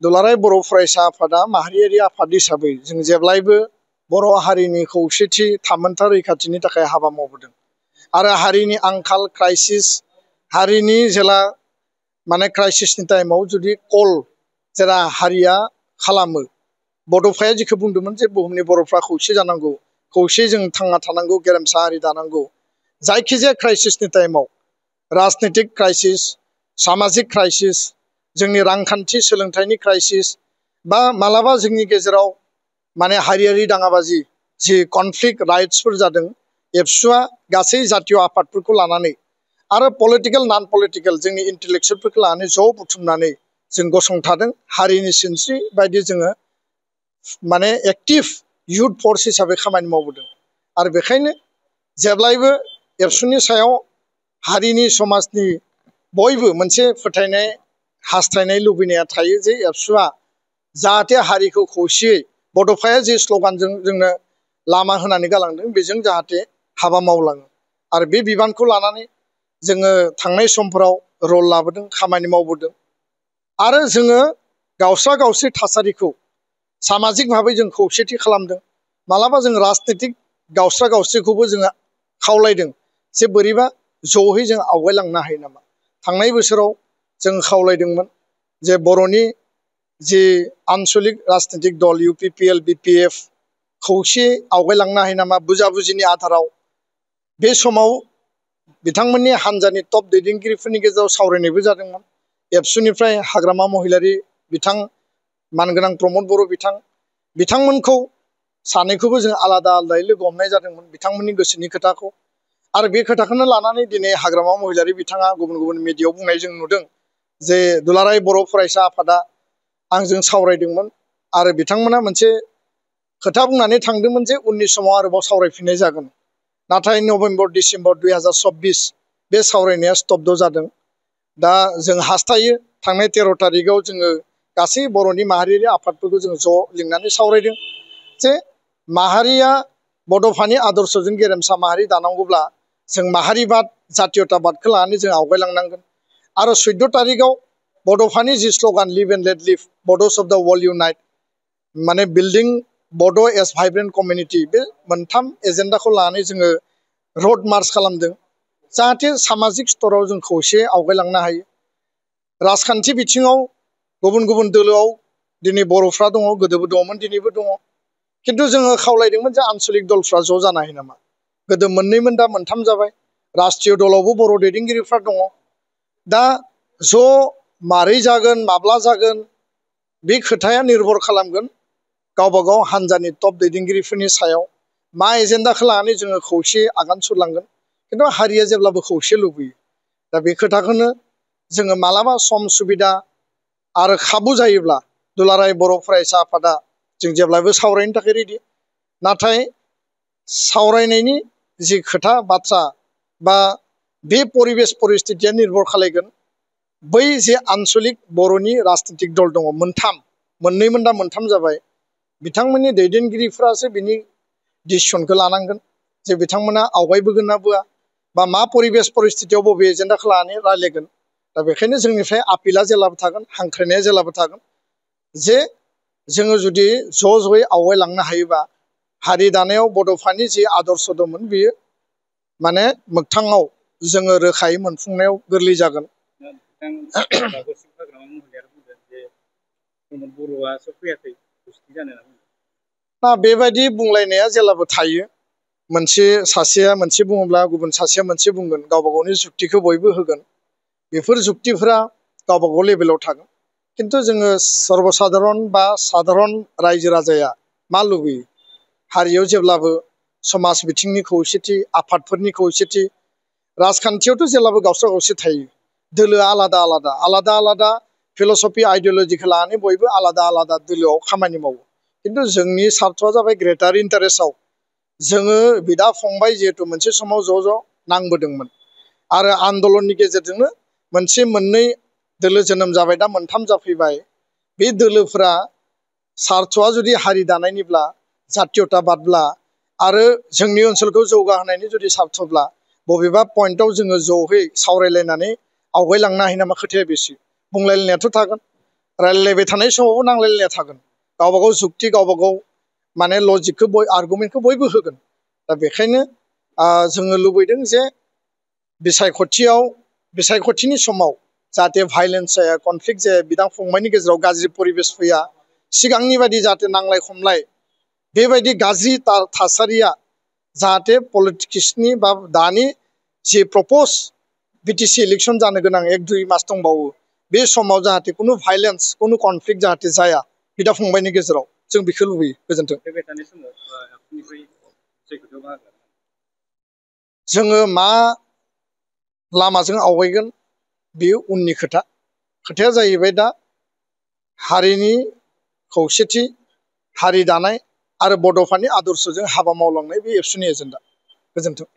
दुलाराय बर' फरायसा आफादा माहारियारि आफाद हिसाबै जों जेब्लायबो बर' हारिनि खौसेथि थामोनथा रैखाथिनि थाखाय हाबा मावबोदों आरो हारिनि आंखाल क्राइसिस हारिनि जेला माने क्राइसिसनि टाइमाव जुदि कल जेला हारिया खालामो बड'फाया जिखौ बुंदोंमोन जे बुहुमनि बर'फ्रा खौसे जानांगौ खौसे जों थांना थानांगौ गेरेमसा हारि दानांगौ जायखिजाया क्राइसिसनि टाइमाव राजनीतिक क्राइसिस सामाजिक क्राइसिस जोंनि रांखान्थि सोलोंथाइनि क्राइसिस बा मालाबा जोंनि गेजेराव माने हारियारि दाङाबाजि जि कनफ्लिक्ट राइट्सफोर जादों एबसुआ गासै जातीय आफादफोरखौ लानानै आरो पलिटिकेल नन पलिटिकेल जोंनि इन्टेलेक्सुयेलफोरखौ लानानै ज' बुथुमनानै जों गसंथादों हारिनि सिनस्रि बायदि जोङो माने एक्टिभ युथ फर्स हिसाबै खामानि मावबोदों आरो बेखायनो जेब्लायबो एबसुनि सायाव हारिनि समाजनि बयबो मोनसे फोथायनाय हास्थायनाय लुबैनाया थायो जे एबसुआ जाहाथे हारिखौ खौसेयै बड'फाया जे स्ल'गानजों जोंनो लामा होनानै गालांदों बेजों जाहाथे हाबा मावलाङो आरो बे बिबानखौ लानानै जोङो थांनाय समफोराव रल लाबोदों खामानि मावबोदों आरो जोङो गावस्रा गावस्रि थासारिखौ सामाजिक भाबै जों खौसेथि खालामदों मालाबा जों राजनीतिक गावस्रा गावस्रिखौबो जोङो खावलायदों जे बोरैबा ज'है जों आवगायलांनो हायो नामा थांनाय बोसोराव जों खावलायदोंमोन जे बर'नि जि आनसलिक राजनीतिक दल UPPL BPF खौसे आवगायलांनो हायो नामा बुजाबुजिनि आधाराव बे समाव बिथांमोननि हान्जानि टप दैदेनगिरिफोरनि गेजेराव सावरायनायबो जादोंमोन एबसुनिफ्राय हाग्रामा महिलारि बिथां मानगोनां प्रमद बर' बिथांमोनखौ सानैखौबो जों आलादा आलादायै लोगो हमनाय जादोंमोन बिथांमोननि गोसोनि खोथाखौ आरो बे खोथाखौनो लानानै दिनै हाग्रामा महिलारि बिथाङा गुबुन गुबुन मिडियायाव बुंनाय जों नुदों जे दुलाराय बर' फरायसा आफादा आंजों सावरायदोंमोन आरो बिथांमोना मोनसे खोथा बुंनानै थांदोंमोन जे उननि समाव आरोबाव सावरायफिननाय जागोन नाथाय नभेम्बर डिसेम्बर 2024 बे सावरायनाया स्तब्ध जादों दा जों हास्थायो थांनाय 13 तारिखआव जोङो गासै बर'नि माहारियारि आफादफोरखौ जों ज' लिंनानै सावरायदों जे माहारिया बड'फानि आदर्शजों गेरेमसा माहारि दानांगौब्ला जों माहारिबाद जातीयताबादखौ लानानै जों आवगायलांनांगोन आरो 14 तारिखआव बड'फानि जि slogan live and let live बड'स अफ द वर्ल्ड इउनाइट माने बिल्डिं बड' एज भाइब्रेन्ट कमिउनिटि बे मोनथाम एजेन्डाखौ लानानै जोङो रड मार्च खालामदों जाहाथे सामाजिक स्तराव जों खौसे आवगायलांनो हायो राजखान्थि बिथिङाव गुबुन गुबुन दोलोआव दिनै बर'फ्रा दङ गोदोबो दङमोन दिनैबो दङ खिन्थु जोङो खावलायदोंमोन जे आनसलिक दलफ्रा ज' जानो हायो नामा गोदो मोननैमोन दा मोनथाम जाबाय राष्ट्रीय दलावबो बर' दैदेनगिरिफ्रा दङ दा ज' मारै जागोन माब्ला जागोन बे खोथाया निर्भर खालामगोन गावबा गाव हान्जानि टप दैदेनगिरिफोरनि सायाव मा एजेन्डाखौ लानानै जोङो खौसे आगान सुरलांगोन खिन्थु हारिया जेब्लाबो खौसे लुबैयो दा बे खोथाखौनो जोङो मालाबा सम सुबिदा आरो खाबु जायोब्ला दुलाराय बर' फरायसा आफादा जों जेब्लाबो सावरायनो थाखाय रेडि नाथाय सावरायनायनि जि खोथा बाथ्रा बा बे परिबेस परिस्थितिया निर्भर खालायगोन बै जे आनसलिक बर'नि राजनीतिक दल दङ मोननैमोन दा मोनथाम जाबाय बिथांमोननि दैदेनगिरिफ्रासो बिनि डिसिसनखौ लानांगोन जे बिथांमोना आवगायबोगोन ना बोआ बा मा परिबेस परिस्थितियाव बबे एजेन्डाखौ लानानै रायलायगोन दा बेखायनो जोंनिफ्राय आपिला जेब्लाबो थागोन हांख्रायनाया जेब्लाबो थागोन जे जोङो जुदि ज' ज'यै आवगायलांनो हायोबा हारि दानायाव बड'फानि जि आदर्श दंमोन बियो माने मोगथाङाव जोङो रोखायै मोनफुंनायाव गोरलै जागोन दा बेबायदि बुंलायनाया जेब्लाबो थायो मोनसे सासेया मोनसे बुङोब्ला गुबुन सासेया मोनसे बुंगोन गावबा गावनि जुक्तिखौ बयबो होगोन बेफोर जुक्तिफोरा गावबा गाव लेभेलाव थागोन खिन्थु जोङो सर्बसाधारन बा साधारन रायजो राजाया मा लुबैयो हारियाव जेब्लाबो समाज बिथिंनि खौसेथि आफादफोरनि खौसेथि राजखान्थियावथ' जेब्लाबो गावस्रा गावस्रि थायो दोलोआ आलादा आलादा आलादा आलादा फिल'सफि आइडिय'लजिखौ लानानै बयबो आलादा आलादा दोलोआव खामानि मावो खिन्थु जोंनि सार्थ'आ जाबाय ग्रेटार इन्टारेस्टआव जोङो बिदा फंबाय जिहेथु मोनसे समाव ज' ज' नांबोदोंमोन आरो आन्दलननि गेजेरजोंनो मोननै दोलो जोनोम जाबाय दा मोनथाम जाफैबाय बे दोलोफ्रा सार्थ'आ जुदि हारि दानायनिब्ला जातीयताबादब्ला आरो जोंनि ओनसोलखौ जौगाहोनायनि जुदि सार्थ'ब्ला बबेबा पइन्टआव जोङो ज'है सावरायलायनानै आवगायलांनो हायो नामा खोथाया बेसो बुंलायलायनायाथ' थागोन रायज्लायबाय थानाय समावबो नांलायलायनाया थागोन गावबा गाव जुक्ति गावबा गाव माने लजिकखौ आर्गुमेन्टखौ बयबो होगोन दा बेखायनो जोङो लुबैदों जे बिसायख'थिनि समाव जाहाथे भायलेन्स जाया कनफ्लिक्ट जाया बिदा फंबायनि गेजेराव गाज्रि परिबेस फैया सिगांनि बायदि जाहाथे नांलाय खमलाय बेबायदि गाज्रि थासारिया जाहाथे पलिटिक्सनि बा दानि जि प्रपज बिटिसि इलेक्सन जानो गोनां 1-2 मास दंबावो बे समाव जाहाथे खुनु भायलेन्स खुनु कनफ्लिक्ट जाहाथे जाया बिदा फंबायनि गेजेराव जों बेखौ लुबैयो गोजोन्थों जोङो मा लामाजों आवगायगोन बेयो उननि खोथाया जाहैबाय दा हारिनि खौसेथि हारि दानाय आरो बड'फानि आदर्शजों हाबा मावलांनाय बे एबसुनि एजेन्डा गोजोन्थों